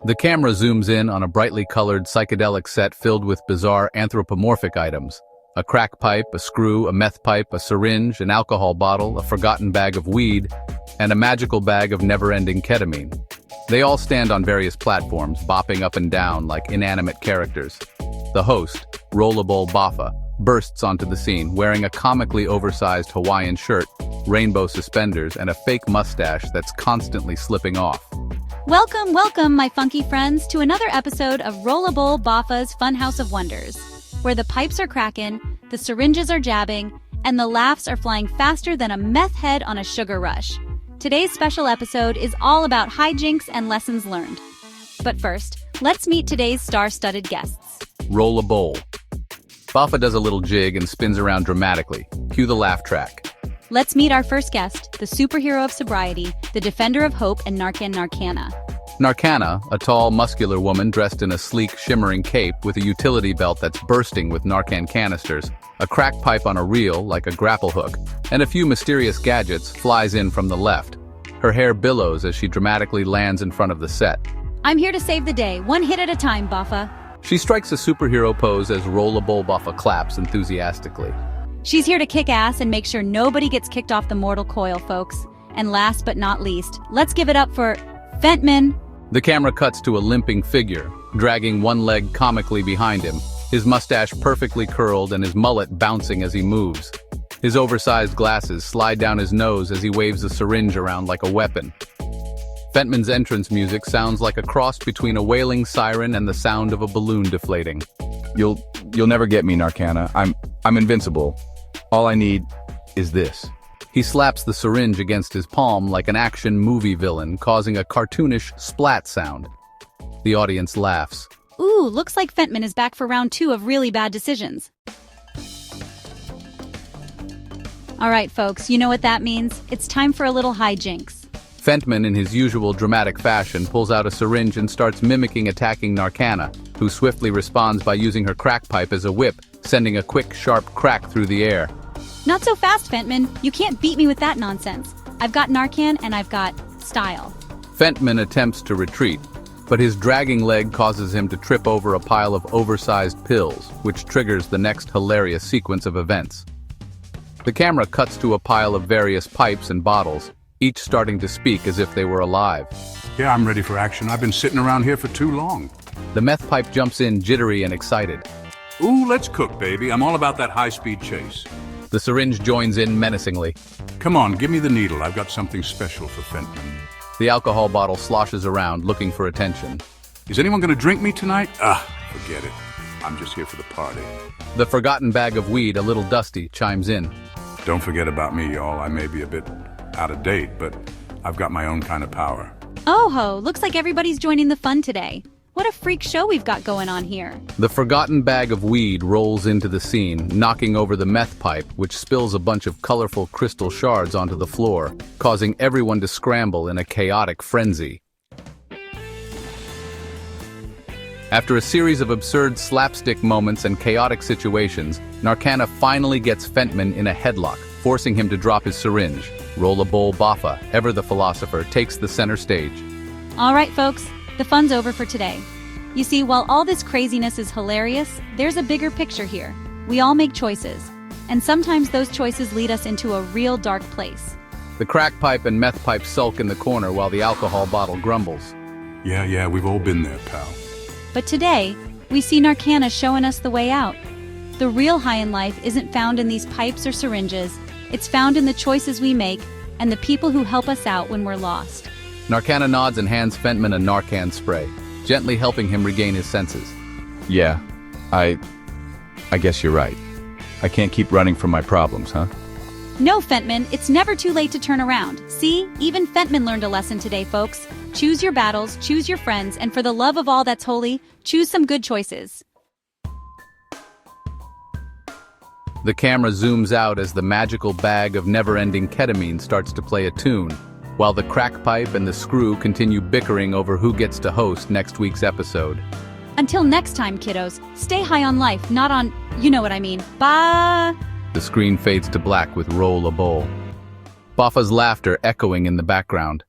The camera zooms in on a brightly colored psychedelic set filled with bizarre anthropomorphic items. A crack pipe, a screw, a meth pipe, a syringe, an alcohol bottle, a forgotten bag of weed, and a magical bag of never-ending ketamine. They all stand on various platforms, bopping up and down like inanimate characters. The host, Rollerball Boffa, bursts onto the scene wearing a comically oversized Hawaiian shirt, rainbow suspenders, and a fake mustache that's constantly slipping off. Welcome, welcome, my funky friends, to another episode of Rollerball Boffa's Funhouse of Wonders, where the pipes are cracking, the syringes are jabbing, and the laughs are flying faster than a meth head on a sugar rush. Today's special episode is all about hijinks and lessons learned. But first, let's meet today's star-studded guests. Roll a bowl. Boffa does a little jig and spins around dramatically. Cue the laugh track. Let's meet our first guest, the superhero of sobriety, the defender of hope and Narcana. Narcana, a tall, muscular woman dressed in a sleek, shimmering cape with a utility belt that's bursting with Narcan canisters, a crack pipe on a reel like a grapple hook, and a few mysterious gadgets, flies in from the left. Her hair billows as she dramatically lands in front of the set. I'm here to save the day, one hit at a time, Boffa. She strikes a superhero pose as Rollerball Boffa claps enthusiastically. She's here to kick ass and make sure nobody gets kicked off the mortal coil, folks. And last but not least, let's give it up for Fentman. The camera cuts to a limping figure, dragging one leg comically behind him, his mustache perfectly curled and his mullet bouncing as he moves. His oversized glasses slide down his nose as he waves a syringe around like a weapon. Fentman's entrance music sounds like a cross between a wailing siren and the sound of a balloon deflating. You'll never get me, Narcana. I'm invincible. All I need is this. He slaps the syringe against his palm like an action movie villain, causing a cartoonish splat sound. The audience laughs. Ooh, looks like Fentman is back for round 2 of really bad decisions. All right, folks, you know what that means. It's time for a little hijinks. Fentman, in his usual dramatic fashion, pulls out a syringe and starts mimicking attacking Narcana, who swiftly responds by using her crack pipe as a whip, sending a quick, sharp crack through the air. Not so fast, Fentman. You can't beat me with that nonsense. I've got Narcan and I've got style. Fentman attempts to retreat, but his dragging leg causes him to trip over a pile of oversized pills, which triggers the next hilarious sequence of events. The camera cuts to a pile of various pipes and bottles, each starting to speak as if they were alive. Yeah, I'm ready for action. I've been sitting around here for too long. The meth pipe jumps in jittery and excited. Ooh, let's cook, baby. I'm all about that high-speed chase. The syringe joins in menacingly. Come on, give me the needle. I've got something special for Fentman. The alcohol bottle sloshes around, looking for attention. Is anyone going to drink me tonight? Forget it. I'm just here for the party. The forgotten bag of weed, a little dusty, chimes in. Don't forget about me, y'all. I may be a bit out of date, but I've got my own kind of power. Oh ho, looks like everybody's joining the fun today. What a freak show we've got going on here. The forgotten bag of weed rolls into the scene, knocking over the meth pipe, which spills a bunch of colorful crystal shards onto the floor, causing everyone to scramble in a chaotic frenzy. After a series of absurd slapstick moments and chaotic situations, Narcana finally gets Fentman in a headlock, forcing him to drop his syringe. Rollerball Boffa, ever the philosopher, takes the center stage. All right, folks, the fun's over for today. You see, while all this craziness is hilarious, there's a bigger picture here. We all make choices, and sometimes those choices lead us into a real dark place. The crack pipe and meth pipe sulk in the corner while the alcohol bottle grumbles. Yeah, we've all been there, pal. But today, we see Narcana showing us the way out. The real high in life isn't found in these pipes or syringes. It's found in the choices we make and the people who help us out when we're lost. Narcana nods and hands Fentman a Narcan spray, gently helping him regain his senses. Yeah, I guess you're right. I can't keep running from my problems, huh? No, Fentman, it's never too late to turn around. See, even Fentman learned a lesson today, folks. Choose your battles, choose your friends, and for the love of all that's holy, choose some good choices. The camera zooms out as the magical bag of never-ending ketamine starts to play a tune, while the crack pipe and the screw continue bickering over who gets to host next week's episode. Until next time, kiddos, stay high on life, not on, you know what I mean. Bye! The screen fades to black with Roll a Bowl. Boffa's laughter echoing in the background.